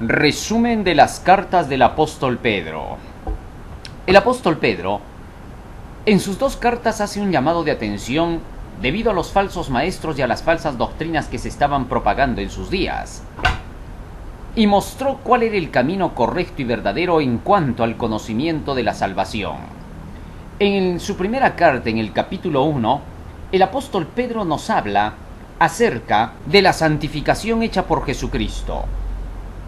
Resumen de las cartas del apóstol Pedro. El apóstol Pedro, en sus dos cartas, hace un llamado de atención debido a los falsos maestros y a las falsas doctrinas que se estaban propagando en sus días, y mostró cuál era el camino correcto y verdadero en cuanto al conocimiento de la salvación. En su primera carta, en el capítulo 1, el apóstol Pedro nos habla acerca de la santificación hecha por Jesucristo.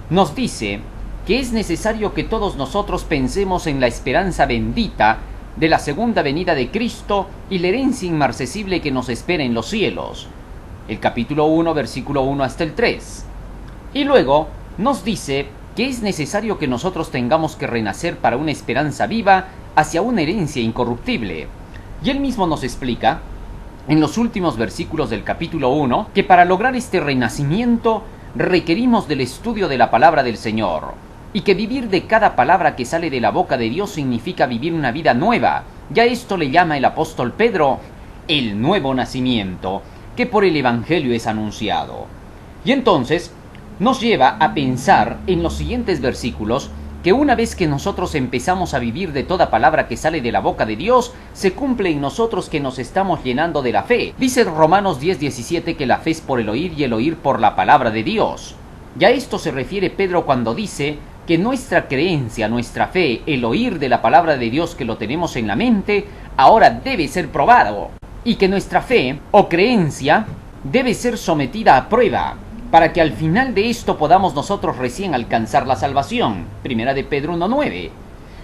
Nos dice que es necesario que todos nosotros pensemos en la esperanza bendita de la segunda venida de Cristo y la herencia inmarcesible que nos espera en los cielos. El capítulo 1, versículo 1 hasta el 3. Y luego nos dice que es necesario que nosotros tengamos que renacer para una esperanza viva hacia una herencia incorruptible. Y él mismo nos explica, en los últimos versículos del capítulo 1, que para lograr este renacimiento requerimos del estudio de la palabra del Señor, y que vivir de cada palabra que sale de la boca de Dios significa vivir una vida nueva. Ya esto le llama el apóstol Pedro el nuevo nacimiento, que por el Evangelio es anunciado. Y entonces nos lleva a pensar en los siguientes versículos que una vez que nosotros empezamos a vivir de toda palabra que sale de la boca de Dios, se cumple en nosotros que nos estamos llenando de la fe. Dice Romanos 10:17 que la fe es por el oír y el oír por la palabra de Dios. Y a esto se refiere Pedro cuando dice que nuestra creencia, nuestra fe, el oír de la palabra de Dios que lo tenemos en la mente, ahora debe ser probado. Y que nuestra fe o creencia debe ser sometida a prueba, para que al final de esto podamos nosotros recién alcanzar la salvación. Primera de Pedro 1:9.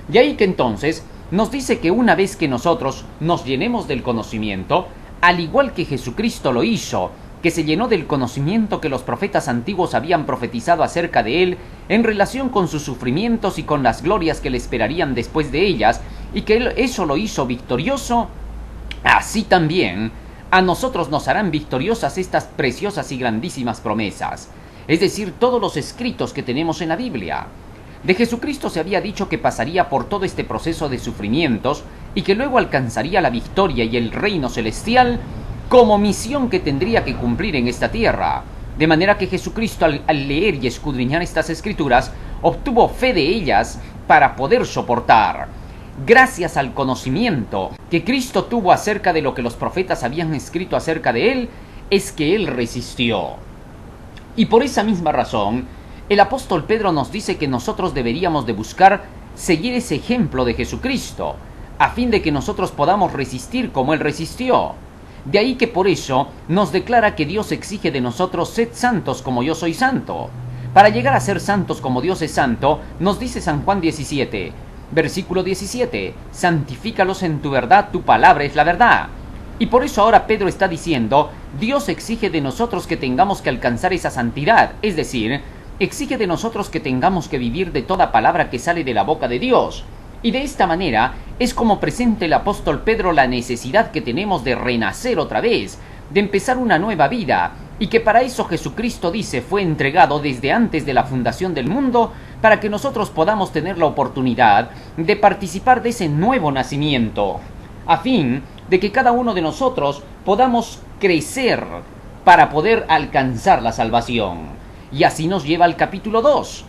De ahí que entonces nos dice que una vez que nosotros nos llenemos del conocimiento, al igual que Jesucristo lo hizo, que se llenó del conocimiento que los profetas antiguos habían profetizado acerca de él en relación con sus sufrimientos y con las glorias que le esperarían después de ellas, y que él eso lo hizo victorioso, así también a nosotros nos harán victoriosas estas preciosas y grandísimas promesas, es decir, todos los escritos que tenemos en la Biblia. De Jesucristo se había dicho que pasaría por todo este proceso de sufrimientos y que luego alcanzaría la victoria y el reino celestial como misión que tendría que cumplir en esta tierra. De manera que Jesucristo, al leer y escudriñar estas escrituras, obtuvo fe de ellas para poder soportar. Gracias al conocimiento que Cristo tuvo acerca de lo que los profetas habían escrito acerca de él, es que él resistió. Y por esa misma razón, el apóstol Pedro nos dice que nosotros deberíamos de buscar seguir ese ejemplo de Jesucristo, a fin de que nosotros podamos resistir como él resistió. De ahí que por eso nos declara que Dios exige de nosotros: sed santos como yo soy santo. Para llegar a ser santos como Dios es santo, nos dice San Juan 17, versículo 17, santifícalos en tu verdad, tu palabra es la verdad. Y por eso ahora Pedro está diciendo, Dios exige de nosotros que tengamos que alcanzar esa santidad, es decir, exige de nosotros que tengamos que vivir de toda palabra que sale de la boca de Dios. Y de esta manera es como presenta el apóstol Pedro la necesidad que tenemos de renacer otra vez, de empezar una nueva vida, y que para eso Jesucristo dice fue entregado desde antes de la fundación del mundo, para que nosotros podamos tener la oportunidad de participar de ese nuevo nacimiento, a fin de que cada uno de nosotros podamos crecer para poder alcanzar la salvación. Y así nos lleva al capítulo 2,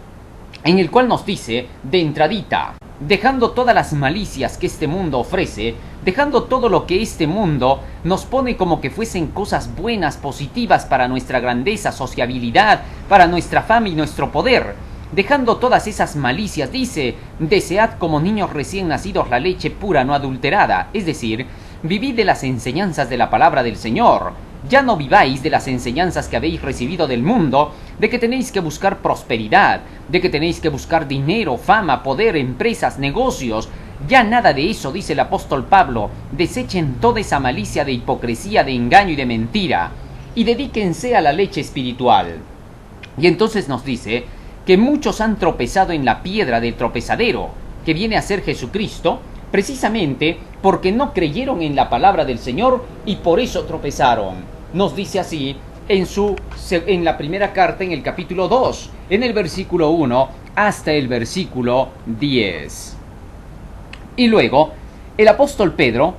en el cual nos dice, de entradita, dejando todas las malicias que este mundo ofrece, dejando todo lo que este mundo nos pone como que fuesen cosas buenas, positivas para nuestra grandeza, sociabilidad, para nuestra fama y nuestro poder, dejando todas esas malicias, dice, desead como niños recién nacidos la leche pura no adulterada, es decir, vivid de las enseñanzas de la palabra del Señor. Ya no viváis de las enseñanzas que habéis recibido del mundo, de que tenéis que buscar prosperidad, de que tenéis que buscar dinero, fama, poder, empresas, negocios. Ya nada de eso, dice el apóstol Pablo. Desechen toda esa malicia de hipocresía, de engaño y de mentira, y dedíquense a la leche espiritual. Y entonces nos dice que muchos han tropezado en la piedra del tropezadero, que viene a ser Jesucristo, precisamente porque no creyeron en la palabra del Señor y por eso tropezaron. Nos dice así en la primera carta, en el capítulo 2, en el versículo 1 hasta el versículo 10. Y luego, el apóstol Pedro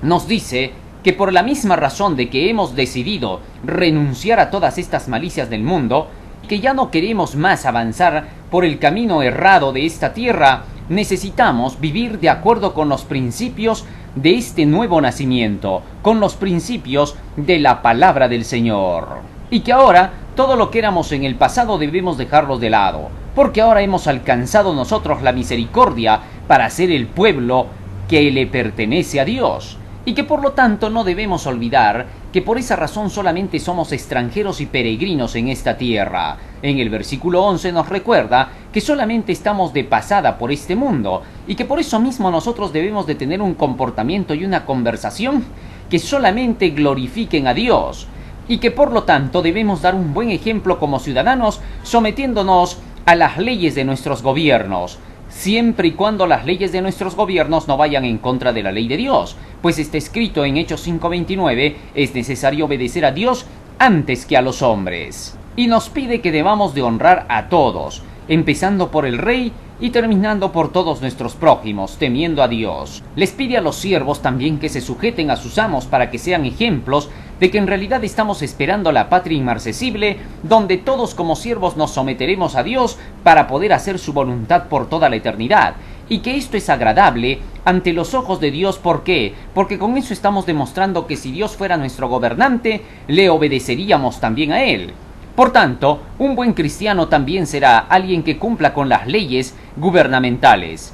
nos dice que por la misma razón de que hemos decidido renunciar a todas estas malicias del mundo que ya no queremos más avanzar por el camino errado de esta tierra, necesitamos vivir de acuerdo con los principios de este nuevo nacimiento, con los principios de la palabra del Señor. Y que ahora todo lo que éramos en el pasado debemos dejarlo de lado, porque ahora hemos alcanzado nosotros la misericordia para ser el pueblo que le pertenece a Dios. Y que por lo tanto no debemos olvidar que por esa razón solamente somos extranjeros y peregrinos en esta tierra. En el versículo 11 nos recuerda que solamente estamos de pasada por este mundo y que por eso mismo nosotros debemos de tener un comportamiento y una conversación que solamente glorifiquen a Dios, y que por lo tanto debemos dar un buen ejemplo como ciudadanos sometiéndonos a las leyes de nuestros gobiernos, siempre y cuando las leyes de nuestros gobiernos no vayan en contra de la ley de Dios, pues está escrito en Hechos 5:29, es necesario obedecer a Dios antes que a los hombres. Y nos pide que debamos de honrar a todos, empezando por el rey y terminando por todos nuestros prójimos, temiendo a Dios. Les pide a los siervos también que se sujeten a sus amos para que sean ejemplos de que en realidad estamos esperando la patria inmarcesible, donde todos como siervos nos someteremos a Dios para poder hacer su voluntad por toda la eternidad, y que esto es agradable ante los ojos de Dios. ¿Por qué? Porque con eso estamos demostrando que si Dios fuera nuestro gobernante, le obedeceríamos también a Él. Por tanto, un buen cristiano también será alguien que cumpla con las leyes gubernamentales,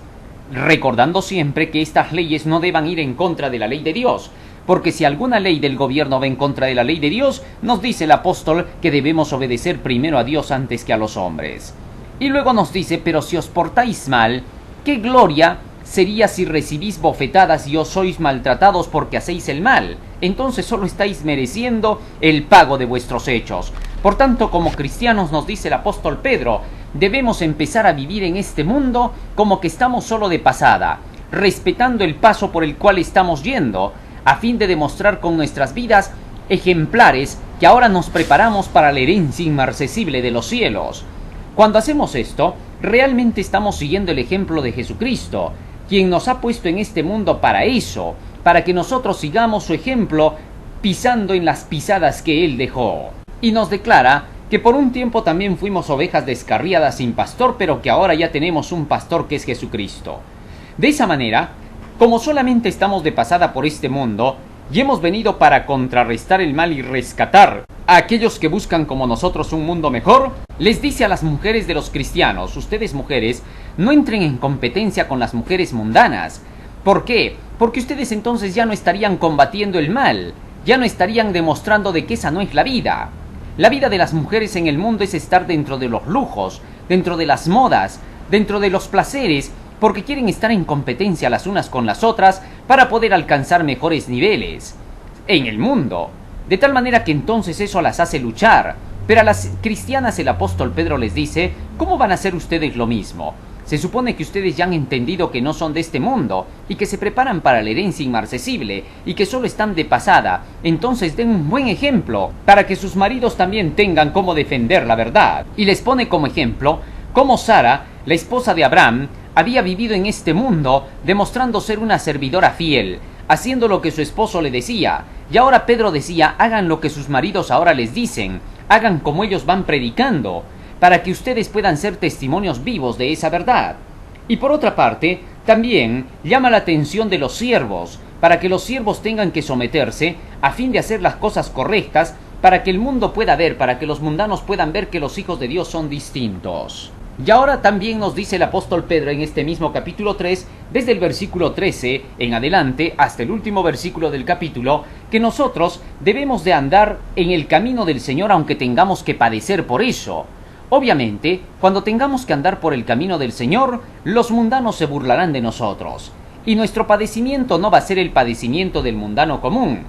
recordando siempre que estas leyes no deban ir en contra de la ley de Dios, porque si alguna ley del gobierno va en contra de la ley de Dios, nos dice el apóstol que debemos obedecer primero a Dios antes que a los hombres. Y luego nos dice, pero si os portáis mal, ¿qué gloria sería si recibís bofetadas y os sois maltratados porque hacéis el mal? Entonces solo estáis mereciendo el pago de vuestros hechos. Por tanto, como cristianos, nos dice el apóstol Pedro, debemos empezar a vivir en este mundo como que estamos solo de pasada, respetando el paso por el cual estamos yendo, a fin de demostrar con nuestras vidas ejemplares que ahora nos preparamos para la herencia inmarcesible de los cielos. Cuando hacemos esto, realmente estamos siguiendo el ejemplo de Jesucristo, quien nos ha puesto en este mundo para eso, para que nosotros sigamos su ejemplo pisando en las pisadas que Él dejó. Y nos declara que por un tiempo también fuimos ovejas descarriadas sin pastor, pero que ahora ya tenemos un pastor que es Jesucristo. De esa manera, como solamente estamos de pasada por este mundo, y hemos venido para contrarrestar el mal y rescatar a aquellos que buscan como nosotros un mundo mejor, les dice a las mujeres de los cristianos, ustedes mujeres, no entren en competencia con las mujeres mundanas. ¿Por qué? Porque ustedes entonces ya no estarían combatiendo el mal, ya no estarían demostrando de que esa no es la vida. La vida de las mujeres en el mundo es estar dentro de los lujos, dentro de las modas, dentro de los placeres, porque quieren estar en competencia las unas con las otras para poder alcanzar mejores niveles en el mundo. De tal manera que entonces eso las hace luchar. Pero a las cristianas el apóstol Pedro les dice, ¿cómo van a hacer ustedes lo mismo? Se supone que ustedes ya han entendido que no son de este mundo y que se preparan para la herencia inmarcesible y que solo están de pasada. Entonces den un buen ejemplo para que sus maridos también tengan cómo defender la verdad. Y les pone como ejemplo cómo Sara, la esposa de Abraham, había vivido en este mundo demostrando ser una servidora fiel, haciendo lo que su esposo le decía. Y ahora Pedro decía, hagan lo que sus maridos ahora les dicen, hagan como ellos van predicando, para que ustedes puedan ser testimonios vivos de esa verdad. Y por otra parte, también llama la atención de los siervos, para que los siervos tengan que someterse a fin de hacer las cosas correctas, para que el mundo pueda ver, para que los mundanos puedan ver que los hijos de Dios son distintos. Y ahora también nos dice el apóstol Pedro en este mismo capítulo 3, desde el versículo 13 en adelante hasta el último versículo del capítulo, que nosotros debemos de andar en el camino del Señor aunque tengamos que padecer por eso. Obviamente, cuando tengamos que andar por el camino del Señor, los mundanos se burlarán de nosotros. Y nuestro padecimiento no va a ser el padecimiento del mundano común.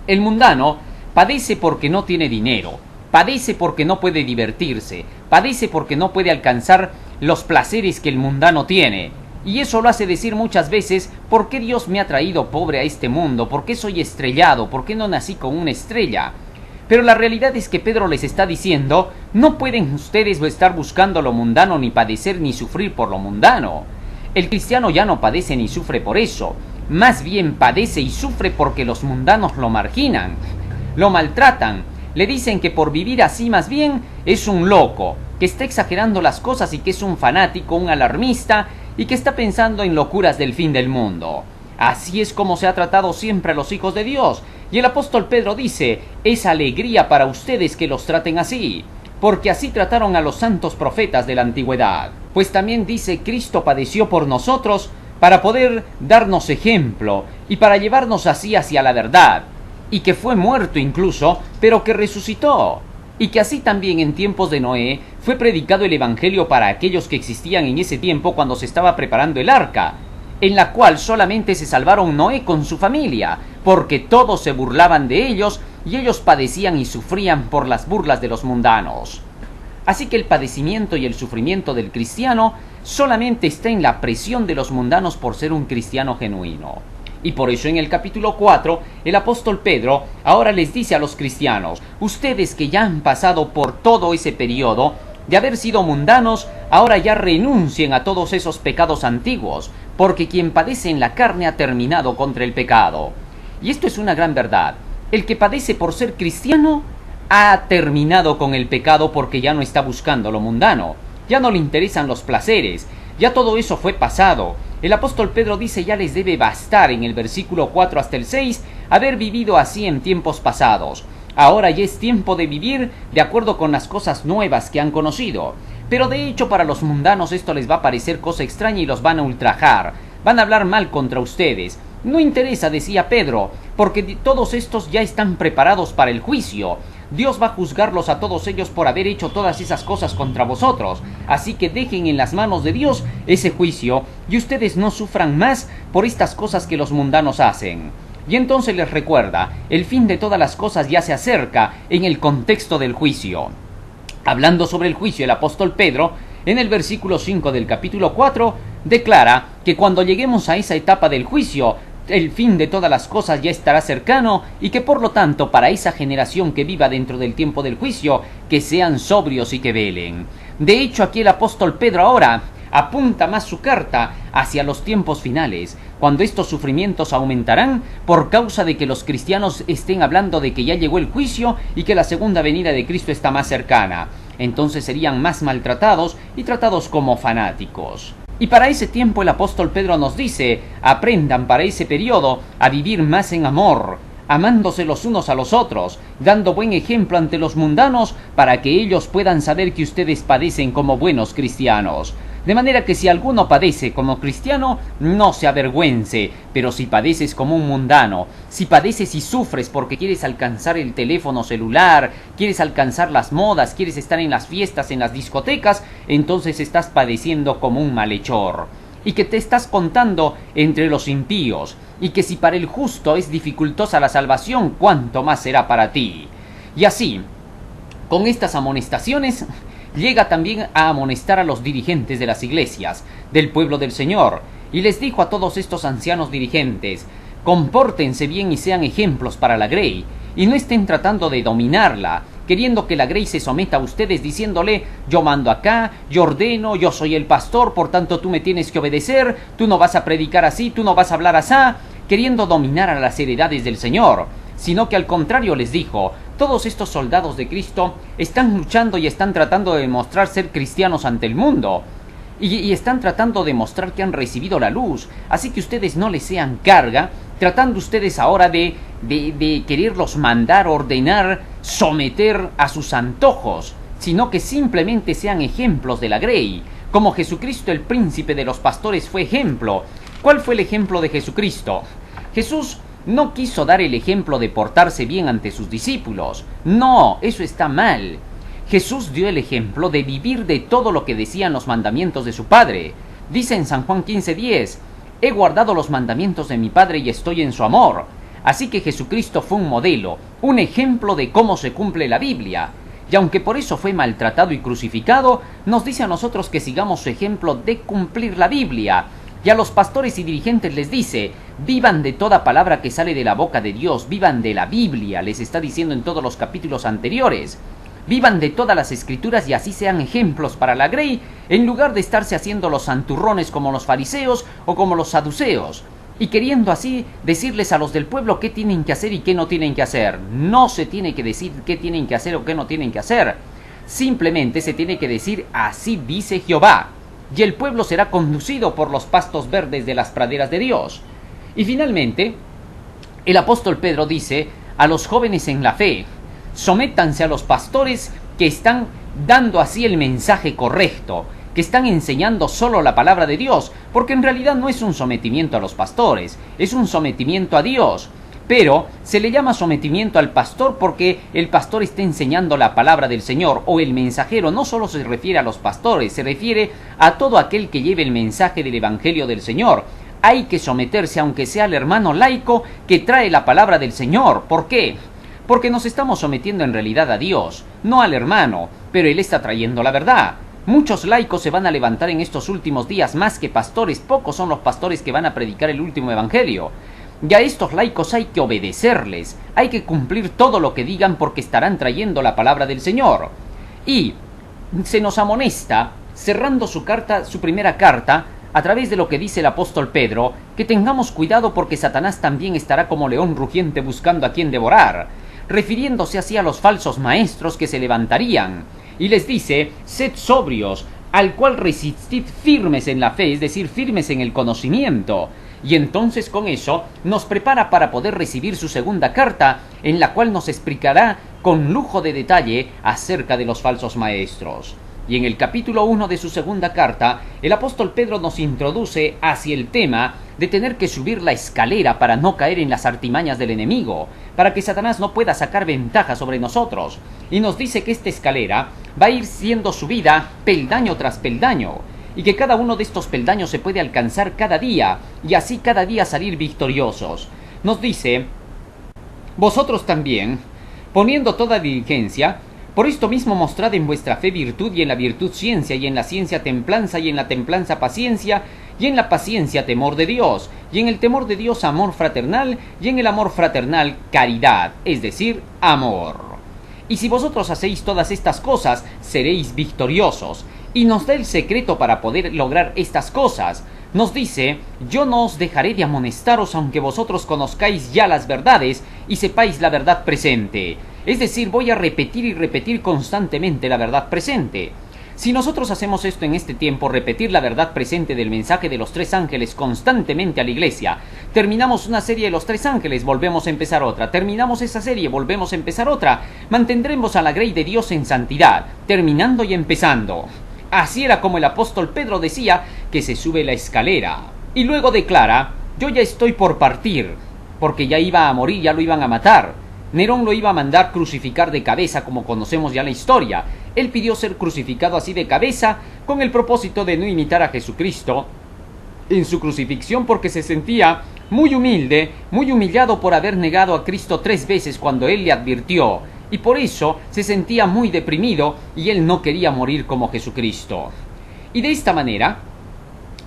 El mundano padece porque no tiene dinero, padece porque no puede divertirse, padece porque no puede alcanzar los placeres que el mundano tiene. Y eso lo hace decir muchas veces, ¿por qué Dios me ha traído pobre a este mundo? ¿Por qué soy estrellado? ¿Por qué no nací con una estrella? Pero la realidad es que Pedro les está diciendo, no pueden ustedes estar buscando lo mundano, ni padecer ni sufrir por lo mundano. El cristiano ya no padece ni sufre por eso, más bien padece y sufre porque los mundanos lo marginan, lo maltratan, Le dicen que por vivir así más bien es un loco, que está exagerando las cosas y que es un fanático, un alarmista y que está pensando en locuras del fin del mundo. Así es como se ha tratado siempre a los hijos de Dios. Y el apóstol Pedro dice, es alegría para ustedes que los traten así, porque así trataron a los santos profetas de la antigüedad. Pues también dice, Cristo padeció por nosotros para poder darnos ejemplo y para llevarnos así hacia la verdad, y que fue muerto incluso, pero que resucitó, y que así también en tiempos de Noé fue predicado el evangelio para aquellos que existían en ese tiempo cuando se estaba preparando el arca, en la cual solamente se salvaron Noé con su familia, porque todos se burlaban de ellos y ellos padecían y sufrían por las burlas de los mundanos. Así que el padecimiento y el sufrimiento del cristiano solamente está en la presión de los mundanos por ser un cristiano genuino. Y por eso en el capítulo 4, el apóstol Pedro ahora les dice a los cristianos, ustedes que ya han pasado por todo ese periodo de haber sido mundanos, ahora ya renuncien a todos esos pecados antiguos, porque quien padece en la carne ha terminado contra el pecado. Y esto es una gran verdad. El que padece por ser cristiano ha terminado con el pecado porque ya no está buscando lo mundano, ya no le interesan los placeres, ya todo eso fue pasado. El apóstol Pedro dice ya les debe bastar en el versículo 4 hasta el 6 haber vivido así en tiempos pasados. Ahora ya es tiempo de vivir de acuerdo con las cosas nuevas que han conocido. Pero de hecho para los mundanos esto les va a parecer cosa extraña y los van a ultrajar, van a hablar mal contra ustedes. No interesa, decía Pedro, porque todos estos ya están preparados para el juicio. Dios va a juzgarlos a todos ellos por haber hecho todas esas cosas contra vosotros. Así que dejen en las manos de Dios ese juicio y ustedes no sufran más por estas cosas que los mundanos hacen. Y entonces les recuerda, el fin de todas las cosas ya se acerca en el contexto del juicio. Hablando sobre el juicio, el apóstol Pedro, en el versículo 5 del capítulo 4, declara que cuando lleguemos a esa etapa del juicio, el fin de todas las cosas ya estará cercano y que por lo tanto para esa generación que viva dentro del tiempo del juicio, que sean sobrios y que velen. De hecho, aquí el apóstol Pedro ahora apunta más su carta hacia los tiempos finales, cuando estos sufrimientos aumentarán por causa de que los cristianos estén hablando de que ya llegó el juicio y que la segunda venida de Cristo está más cercana. Entonces serían más maltratados y tratados como fanáticos. Y para ese tiempo el apóstol Pedro nos dice, aprendan para ese periodo a vivir más en amor, amándose los unos a los otros, dando buen ejemplo ante los mundanos para que ellos puedan saber que ustedes padecen como buenos cristianos. De manera que si alguno padece como cristiano, no se avergüence, pero si padeces como un mundano, si padeces y sufres porque quieres alcanzar el teléfono celular, quieres alcanzar las modas, quieres estar en las fiestas, en las discotecas, entonces estás padeciendo como un malhechor. Y que te estás contando entre los impíos, y que si para el justo es dificultosa la salvación, ¿cuánto más será para ti? Y así, con estas amonestaciones, llega también a amonestar a los dirigentes de las iglesias, del pueblo del Señor, y les dijo a todos estos ancianos dirigentes, compórtense bien y sean ejemplos para la Grey, y no estén tratando de dominarla, queriendo que la Grey se someta a ustedes diciéndole, yo mando acá, yo ordeno, yo soy el pastor, por tanto tú me tienes que obedecer, tú no vas a predicar así, tú no vas a hablar así, queriendo dominar a las heredades del Señor, sino que al contrario les dijo, todos estos soldados de Cristo están luchando y están tratando de demostrar ser cristianos ante el mundo, y están tratando de mostrar que han recibido la luz, así que ustedes no les sean carga, tratando ustedes ahora de quererlos mandar, ordenar, someter a sus antojos, sino que simplemente sean ejemplos de la Grey, como Jesucristo el príncipe de los pastores fue ejemplo. ¿Cuál fue el ejemplo de Jesucristo? Jesús no quiso dar el ejemplo de portarse bien ante sus discípulos. No, eso está mal. Jesús dio el ejemplo de vivir de todo lo que decían los mandamientos de su Padre. Dice en San Juan 15:10, he guardado los mandamientos de mi Padre y estoy en su amor. Así que Jesucristo fue un modelo, un ejemplo de cómo se cumple la Biblia. Y aunque por eso fue maltratado y crucificado, nos dice a nosotros que sigamos su ejemplo de cumplir la Biblia. Y a los pastores y dirigentes les dice, vivan de toda palabra que sale de la boca de Dios, vivan de la Biblia, les está diciendo en todos los capítulos anteriores. Vivan de todas las escrituras y así sean ejemplos para la Grey, en lugar de estarse haciendo los santurrones como los fariseos o como los saduceos. y queriendo así decirles a los del pueblo qué tienen que hacer y qué no tienen que hacer. No se tiene que decir qué tienen que hacer o qué no tienen que hacer. Simplemente se tiene que decir así dice Jehová, y el pueblo será conducido por los pastos verdes de las praderas de Dios. Y finalmente, el apóstol Pedro dice a los jóvenes en la fe, sométanse a los pastores que están dando así el mensaje correcto, que están enseñando solo la palabra de Dios, porque en realidad no es un sometimiento a los pastores, es un sometimiento a Dios. Pero se le llama sometimiento al pastor porque el pastor está enseñando la palabra del Señor, o el mensajero. No solo se refiere a los pastores, se refiere a todo aquel que lleve el mensaje del Evangelio del Señor. Hay que someterse aunque sea al hermano laico que trae la palabra del Señor. ¿Por qué? Porque nos estamos sometiendo en realidad a Dios, no al hermano, pero Él está trayendo la verdad. Muchos laicos se van a levantar en estos últimos días más que pastores. Pocos son los pastores que van a predicar el último evangelio. Y a estos laicos hay que obedecerles, hay que cumplir todo lo que digan porque estarán trayendo la palabra del Señor. Y se nos amonesta, cerrando su primera carta, a través de lo que dice el apóstol Pedro, que tengamos cuidado porque Satanás también estará como león rugiente buscando a quien devorar, refiriéndose así a los falsos maestros que se levantarían. Y les dice, sed sobrios, al cual resistid firmes en la fe, es decir, firmes en el conocimiento. Y entonces con eso nos prepara para poder recibir su segunda carta, en la cual nos explicará con lujo de detalle acerca de los falsos maestros. Y en el capítulo 1 de su segunda carta, el apóstol Pedro nos introduce hacia el tema de tener que subir la escalera para no caer en las artimañas del enemigo, para que Satanás no pueda sacar ventaja sobre nosotros. Y nos dice que esta escalera va a ir siendo subida peldaño tras peldaño, y que cada uno de estos peldaños se puede alcanzar cada día, y así cada día salir victoriosos. Nos dice, vosotros también, poniendo toda diligencia, por esto mismo mostrad en vuestra fe virtud, y en la virtud ciencia, y en la ciencia templanza, y en la templanza paciencia, y en la paciencia temor de Dios, y en el temor de Dios amor fraternal, y en el amor fraternal caridad, es decir, amor. Y si vosotros hacéis todas estas cosas, seréis victoriosos. Y nos da el secreto para poder lograr estas cosas. Nos dice, yo no os dejaré de amonestaros aunque vosotros conozcáis ya las verdades y sepáis la verdad presente. Es decir, voy a repetir y repetir constantemente la verdad presente. Si nosotros hacemos esto en este tiempo, repetir la verdad presente del mensaje de los tres ángeles constantemente a la iglesia, terminamos una serie de los tres ángeles, volvemos a empezar otra, terminamos esa serie, volvemos a empezar otra, mantendremos a la grey de Dios en santidad, terminando y empezando. Así era como el apóstol Pedro decía que se sube la escalera. Y luego declara, yo ya estoy por partir, porque ya iba a morir, ya lo iban a matar. Nerón lo iba a mandar crucificar de cabeza, como conocemos ya la historia. Él pidió ser crucificado así de cabeza, con el propósito de no imitar a Jesucristo en su crucifixión, porque se sentía muy humilde, muy humillado por haber negado a Cristo 3 veces cuando Él le advirtió. Y por eso se sentía muy deprimido y él no quería morir como Jesucristo. Y de esta manera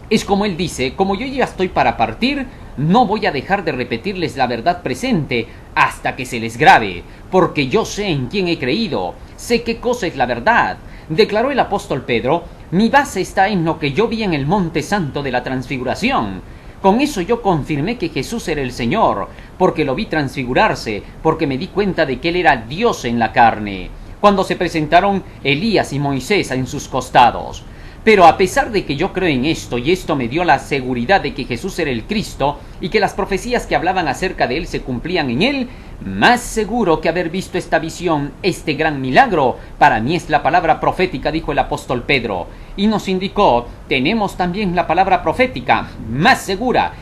es como él dice, como yo ya estoy para partir, no voy a dejar de repetirles la verdad presente hasta que se les grabe, porque yo sé en quién he creído, sé qué cosa es la verdad. Declaró el apóstol Pedro, mi base está en lo que yo vi en el monte santo de la transfiguración. Con eso yo confirmé que Jesús era el Señor, porque lo vi transfigurarse, porque me di cuenta de que Él era Dios en la carne, cuando se presentaron Elías y Moisés en sus costados. Pero a pesar de que yo creo en esto, y esto me dio la seguridad de que Jesús era el Cristo, y que las profecías que hablaban acerca de Él se cumplían en Él, más seguro que haber visto esta visión, este gran milagro, para mí es la palabra profética, dijo el apóstol Pedro. Y nos indicó, tenemos también la palabra profética, más segura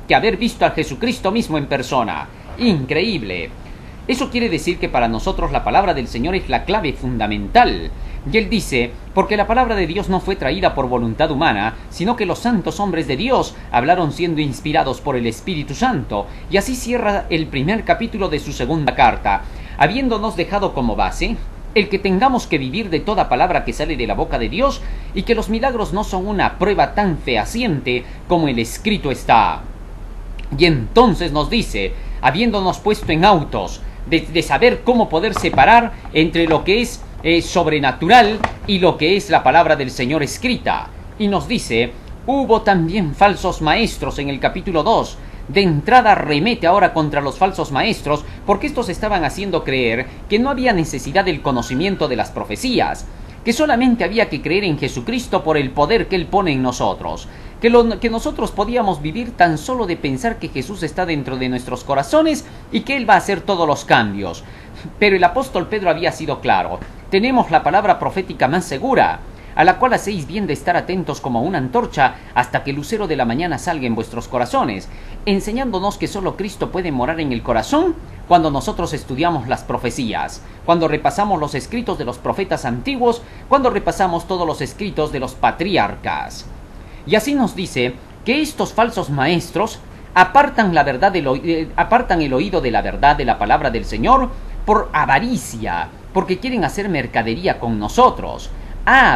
que haber visto a Jesucristo mismo en persona. Increíble. Eso quiere decir que para nosotros la palabra del Señor es la clave fundamental. Y él dice, porque la palabra de Dios no fue traída por voluntad humana, sino que los santos hombres de Dios hablaron siendo inspirados por el Espíritu Santo. Y así cierra el primer capítulo de su segunda carta, habiéndonos dejado como base el que tengamos que vivir de toda palabra que sale de la boca de Dios, y que los milagros no son una prueba tan fehaciente como el escrito está. Y entonces nos dice, habiéndonos puesto en autos, de saber cómo poder separar entre lo que es sobrenatural y lo que es la palabra del Señor escrita. Y nos dice, Hubo también falsos maestros en el capítulo 2. De entrada remete ahora contra los falsos maestros, porque estos estaban haciendo creer que no había necesidad del conocimiento de las profecías, que solamente había que creer en Jesucristo por el poder que Él pone en nosotros, que nosotros podíamos vivir tan solo de pensar que Jesús está dentro de nuestros corazones y que Él va a hacer todos los cambios. Pero el apóstol Pedro había sido claro: tenemos la palabra profética más segura, a la cual hacéis bien de estar atentos como una antorcha hasta que el lucero de la mañana salga en vuestros corazones, enseñándonos que solo Cristo puede morar en el corazón cuando nosotros estudiamos las profecías, cuando repasamos los escritos de los profetas antiguos, cuando repasamos todos los escritos de los patriarcas. Y así nos dice que estos falsos maestros apartan el oído de la verdad de la palabra del Señor por avaricia, porque quieren hacer mercadería con nosotros.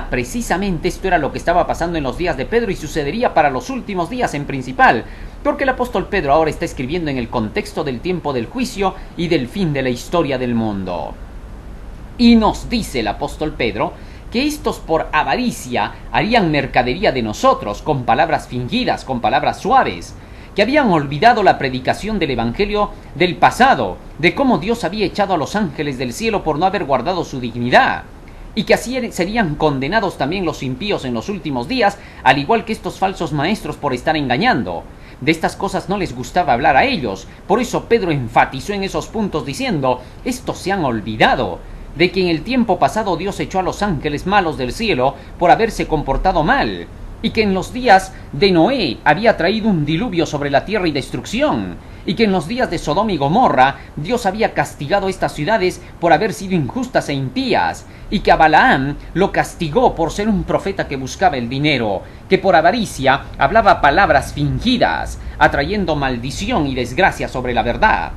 Precisamente esto era lo que estaba pasando en los días de Pedro y sucedería para los últimos días en principal, porque el apóstol Pedro ahora está escribiendo en el contexto del tiempo del juicio y del fin de la historia del mundo. Y nos dice el apóstol Pedro que estos por avaricia harían mercadería de nosotros con palabras fingidas, con palabras suaves, que habían olvidado la predicación del evangelio del pasado, de cómo Dios había echado a los ángeles del cielo por no haber guardado su dignidad, y que así serían condenados también los impíos en los últimos días, al igual que estos falsos maestros por estar engañando. De estas cosas no les gustaba hablar a ellos, por eso Pedro enfatizó en esos puntos diciendo: estos se han olvidado de que en el tiempo pasado Dios echó a los ángeles malos del cielo por haberse comportado mal, y que en los días de Noé había traído un diluvio sobre la tierra y destrucción, y que en los días de Sodoma y Gomorra Dios había castigado estas ciudades por haber sido injustas e impías, y que a Balaam lo castigó por ser un profeta que buscaba el dinero, que por avaricia hablaba palabras fingidas, atrayendo maldición y desgracia sobre la verdad.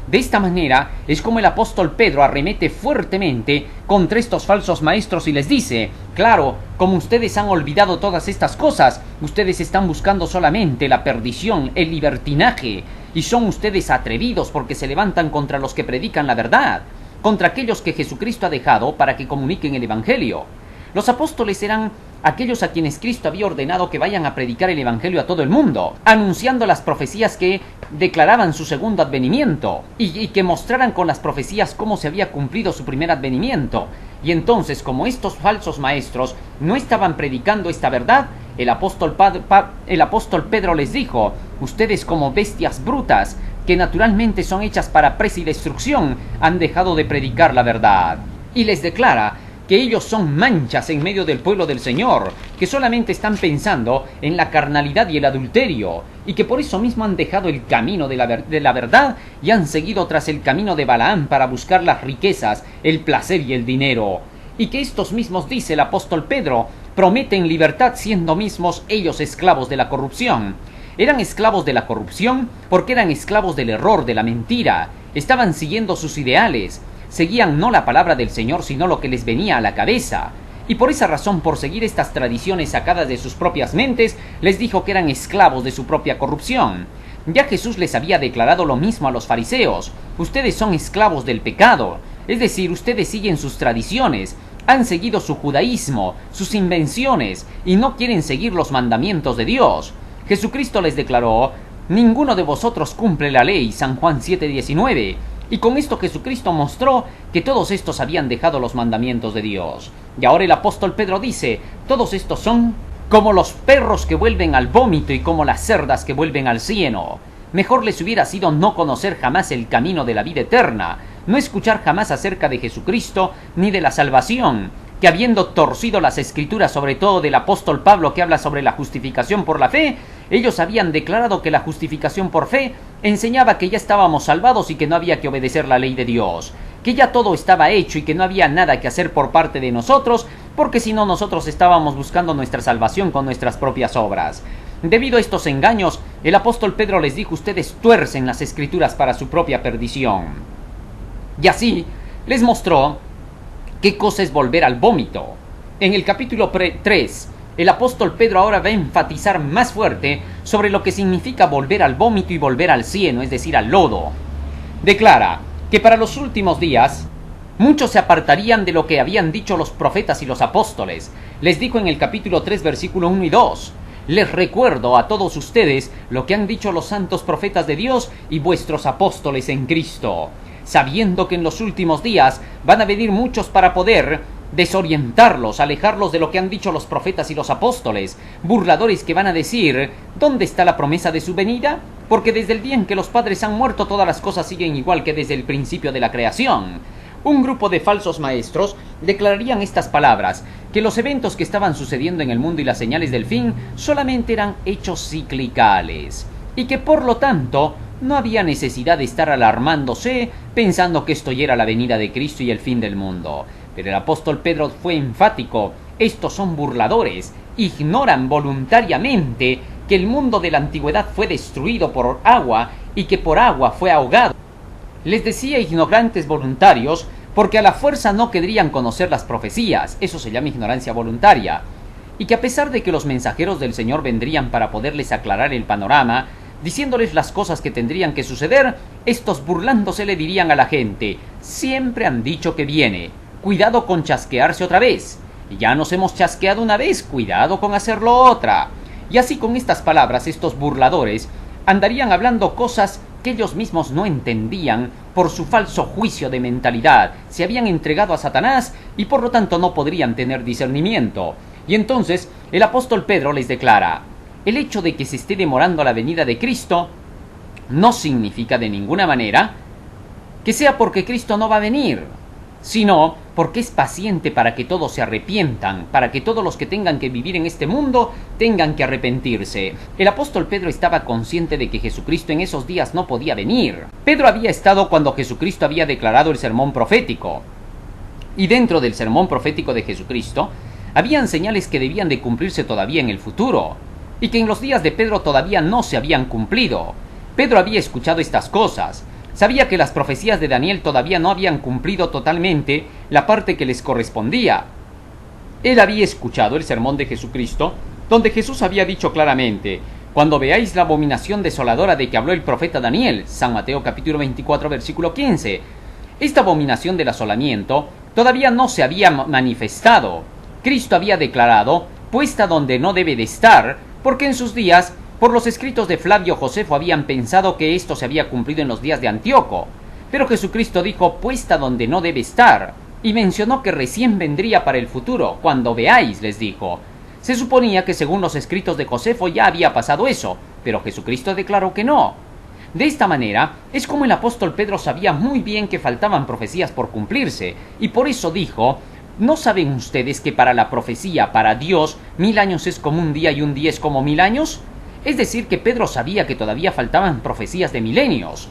De esta manera es como el apóstol Pedro arremete fuertemente contra estos falsos maestros y les dice: claro, como ustedes han olvidado todas estas cosas, ustedes están buscando solamente la perdición, el libertinaje, y son ustedes atrevidos porque se levantan contra los que predican la verdad, contra aquellos que Jesucristo ha dejado para que comuniquen el evangelio. Los apóstoles eran aquellos a quienes Cristo había ordenado que vayan a predicar el evangelio a todo el mundo, anunciando las profecías que declaraban su segundo advenimiento, y que mostraran con las profecías cómo se había cumplido su primer advenimiento. Y entonces, como estos falsos maestros no estaban predicando esta verdad, el apóstol Pedro les dijo: ustedes, como bestias brutas, que naturalmente son hechas para presa y destrucción, han dejado de predicar la verdad. Y les declara que ellos son manchas en medio del pueblo del Señor, que solamente están pensando en la carnalidad y el adulterio, y que por eso mismo han dejado el camino de la verdad y han seguido tras el camino de Balaam para buscar las riquezas, el placer y el dinero. Y que estos mismos, dice el apóstol Pedro, prometen libertad siendo mismos ellos esclavos de la corrupción. Eran esclavos de la corrupción porque eran esclavos del error, de la mentira. Estaban siguiendo sus ideales. Seguían no la palabra del Señor, sino lo que les venía a la cabeza. Y por esa razón, por seguir estas tradiciones sacadas de sus propias mentes, les dijo que eran esclavos de su propia corrupción. Ya Jesús les había declarado lo mismo a los fariseos: ustedes son esclavos del pecado, es decir, ustedes siguen sus tradiciones, han seguido su judaísmo, sus invenciones, y no quieren seguir los mandamientos de Dios. Jesucristo les declaró: ninguno de vosotros cumple la ley, San Juan 7:19. Y con esto Jesucristo mostró que todos estos habían dejado los mandamientos de Dios. Y ahora el apóstol Pedro dice: todos estos son como los perros que vuelven al vómito y como las cerdas que vuelven al cieno. Mejor les hubiera sido no conocer jamás el camino de la vida eterna, no escuchar jamás acerca de Jesucristo ni de la salvación, que habiendo torcido las escrituras, sobre todo del apóstol Pablo, que habla sobre la justificación por la fe, ellos habían declarado que la justificación por fe enseñaba que ya estábamos salvados y que no había que obedecer la ley de Dios, que ya todo estaba hecho y que no había nada que hacer por parte de nosotros, porque si no nosotros estábamos buscando nuestra salvación con nuestras propias obras. Debido a estos engaños, el apóstol Pedro les dijo: ustedes tuercen las escrituras para su propia perdición. Y así les mostró qué cosa es volver al vómito. En el capítulo 3, el apóstol Pedro ahora va a enfatizar más fuerte sobre lo que significa volver al vómito y volver al cieno, es decir, al lodo. Declara que para los últimos días muchos se apartarían de lo que habían dicho los profetas y los apóstoles. Les dijo en el capítulo 3, versículo 1 y 2: Les recuerdo a todos ustedes lo que han dicho los santos profetas de Dios y vuestros apóstoles en Cristo, sabiendo que en los últimos días van a venir muchos para poder desorientarlos, alejarlos de lo que han dicho los profetas y los apóstoles, burladores que van a decir: ¿dónde está la promesa de su venida? Porque desde el día en que los padres han muerto todas las cosas siguen igual que desde el principio de la creación. Un grupo de falsos maestros declararían estas palabras, que los eventos que estaban sucediendo en el mundo y las señales del fin solamente eran hechos ciclicales, y que por lo tanto no había necesidad de estar alarmándose pensando que esto ya era la venida de Cristo y el fin del mundo. Pero el apóstol Pedro fue enfático: estos son burladores, ignoran voluntariamente que el mundo de la antigüedad fue destruido por agua y que por agua fue ahogado. Les decía ignorantes voluntarios porque a la fuerza no querrían conocer las profecías, eso se llama ignorancia voluntaria, y que a pesar de que los mensajeros del Señor vendrían para poderles aclarar el panorama, diciéndoles las cosas que tendrían que suceder, estos burlándose le dirían a la gente: siempre han dicho que viene, cuidado con chasquearse otra vez, ya nos hemos chasqueado una vez, cuidado con hacerlo otra. Y así con estas palabras estos burladores andarían hablando cosas que ellos mismos no entendían por su falso juicio de mentalidad, se habían entregado a Satanás y por lo tanto no podrían tener discernimiento. Y entonces el apóstol Pedro les declara: el hecho de que se esté demorando la venida de Cristo no significa de ninguna manera que sea porque Cristo no va a venir, sino porque es paciente para que todos se arrepientan, para que todos los que tengan que vivir en este mundo tengan que arrepentirse. El apóstol Pedro estaba consciente de que Jesucristo en esos días no podía venir. Pedro había estado cuando Jesucristo había declarado el sermón profético, y dentro del sermón profético de Jesucristo habían señales que debían de cumplirse todavía en el futuro, y que en los días de Pedro todavía no se habían cumplido. Pedro había escuchado estas cosas. Sabía que las profecías de Daniel todavía no habían cumplido totalmente la parte que les correspondía. Él había escuchado el sermón de Jesucristo, donde Jesús había dicho claramente: cuando veáis la abominación desoladora de que habló el profeta Daniel, San Mateo capítulo 24 versículo 15. Esta abominación del asolamiento todavía no se había manifestado. Cristo había declarado: puesta donde no debe de estar, porque en sus días, por los escritos de Flavio Josefo, habían pensado que esto se había cumplido en los días de Antíoco. Pero Jesucristo dijo: puesta donde no debe estar, y mencionó que recién vendría para el futuro. Cuando veáis, les dijo. Se suponía que según los escritos de Josefo ya había pasado eso, pero Jesucristo declaró que no. De esta manera es como el apóstol Pedro sabía muy bien que faltaban profecías por cumplirse, y por eso dijo: ¿no saben ustedes que para la profecía, para Dios, 1000 años es como un día y un día es como 1000 años? Es decir, que Pedro sabía que todavía faltaban profecías de milenios.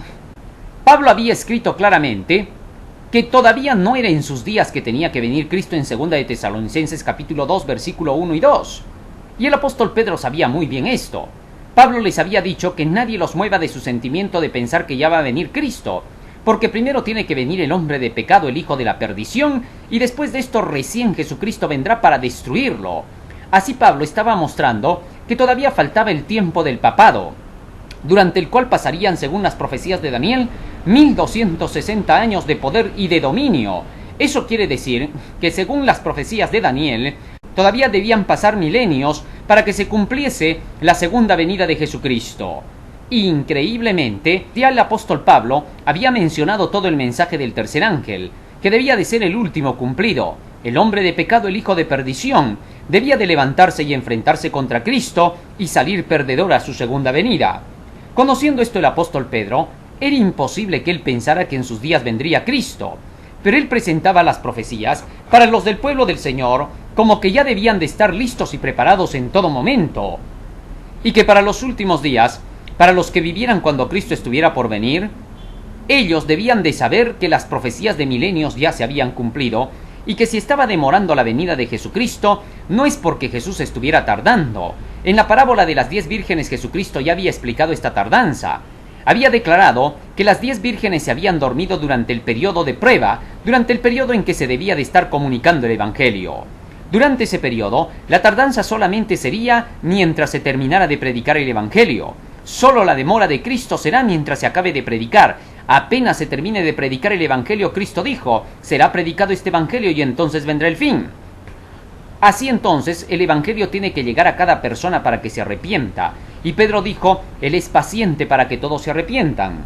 Pablo había escrito claramente que todavía no era en sus días que tenía que venir Cristo en 2 de Tesalonicenses capítulo 2 versículo 1 y 2. Y el apóstol Pedro sabía muy bien esto. Pablo les había dicho que nadie los mueva de su sentimiento de pensar que ya va a venir Cristo, porque primero tiene que venir el hombre de pecado, el hijo de la perdición, y después de esto recién Jesucristo vendrá para destruirlo. Así Pablo estaba mostrando que todavía faltaba el tiempo del papado, durante el cual pasarían, según las profecías de Daniel, 1260 años de poder y de dominio. Eso quiere decir que según las profecías de Daniel, todavía debían pasar milenios para que se cumpliese la segunda venida de Jesucristo. Increíblemente, ya el apóstol Pablo había mencionado todo el mensaje del tercer ángel, que debía de ser el último cumplido. El hombre de pecado, el hijo de perdición, debía de levantarse y enfrentarse contra Cristo y salir perdedor a su segunda venida. Conociendo esto el apóstol Pedro, era imposible que él pensara que en sus días vendría Cristo, pero él presentaba las profecías para los del pueblo del Señor como que ya debían de estar listos y preparados en todo momento, y que para los últimos días, para los que vivieran cuando Cristo estuviera por venir, ellos debían de saber que las profecías de milenios ya se habían cumplido, y que si estaba demorando la venida de Jesucristo, no es porque Jesús estuviera tardando. En la parábola de las 10 vírgenes Jesucristo ya había explicado esta tardanza. Había declarado que las 10 vírgenes se habían dormido durante el periodo de prueba, durante el periodo en que se debía de estar comunicando el Evangelio. Durante ese periodo, la tardanza solamente sería mientras se terminara de predicar el Evangelio. Solo la demora de Cristo será mientras se acabe de predicar. Apenas se termine de predicar el Evangelio, Cristo dijo: será predicado este Evangelio y entonces vendrá el fin. Así entonces, el Evangelio tiene que llegar a cada persona para que se arrepienta. Y Pedro dijo, Él es paciente para que todos se arrepientan.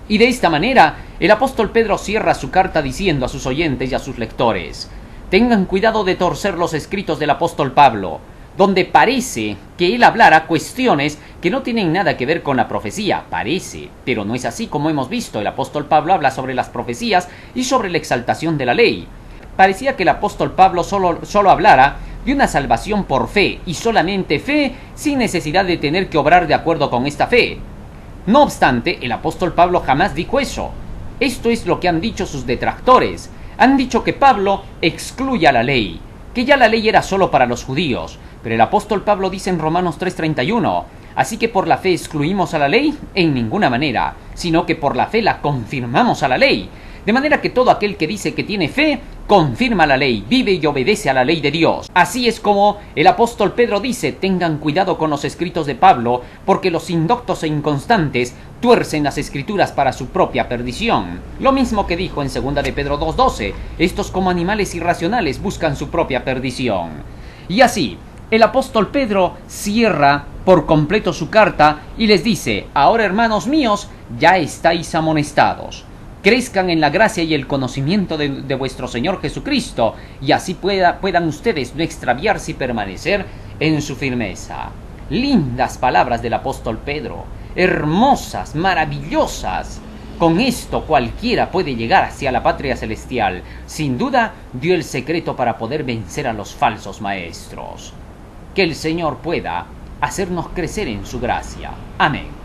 Y de esta manera, el apóstol Pedro cierra su carta diciendo a sus oyentes y a sus lectores, tengan cuidado de torcer los escritos del apóstol Pablo, donde parece que él hablara cuestiones que no tienen nada que ver con la profecía. Parece, pero no es así como hemos visto. El apóstol Pablo habla sobre las profecías y sobre la exaltación de la ley. Parecía que el apóstol Pablo solo hablara de una salvación por fe, y solamente fe, sin necesidad de tener que obrar de acuerdo con esta fe. No obstante, el apóstol Pablo jamás dijo eso. Esto es lo que han dicho sus detractores. Han dicho que Pablo excluye a la ley, que ya la ley era solo para los judíos. Pero el apóstol Pablo dice en Romanos 3:31, así que por la fe excluimos a la ley, en ninguna manera, sino que por la fe la confirmamos a la ley. De manera que todo aquel que dice que tiene fe, confirma la ley, vive y obedece a la ley de Dios. Así es como el apóstol Pedro dice, tengan cuidado con los escritos de Pablo, porque los indoctos e inconstantes tuercen las escrituras para su propia perdición. Lo mismo que dijo en 2 de Pedro 2:12, estos como animales irracionales buscan su propia perdición. Y así, el apóstol Pedro cierra por completo su carta y les dice, ahora hermanos míos, ya estáis amonestados. Crezcan en la gracia y el conocimiento de vuestro Señor Jesucristo, y así puedan ustedes no extraviarse y permanecer en su firmeza. Lindas palabras del apóstol Pedro, hermosas, maravillosas. Con esto cualquiera puede llegar hacia la patria celestial. Sin duda, dio el secreto para poder vencer a los falsos maestros. Que el Señor pueda hacernos crecer en su gracia. Amén.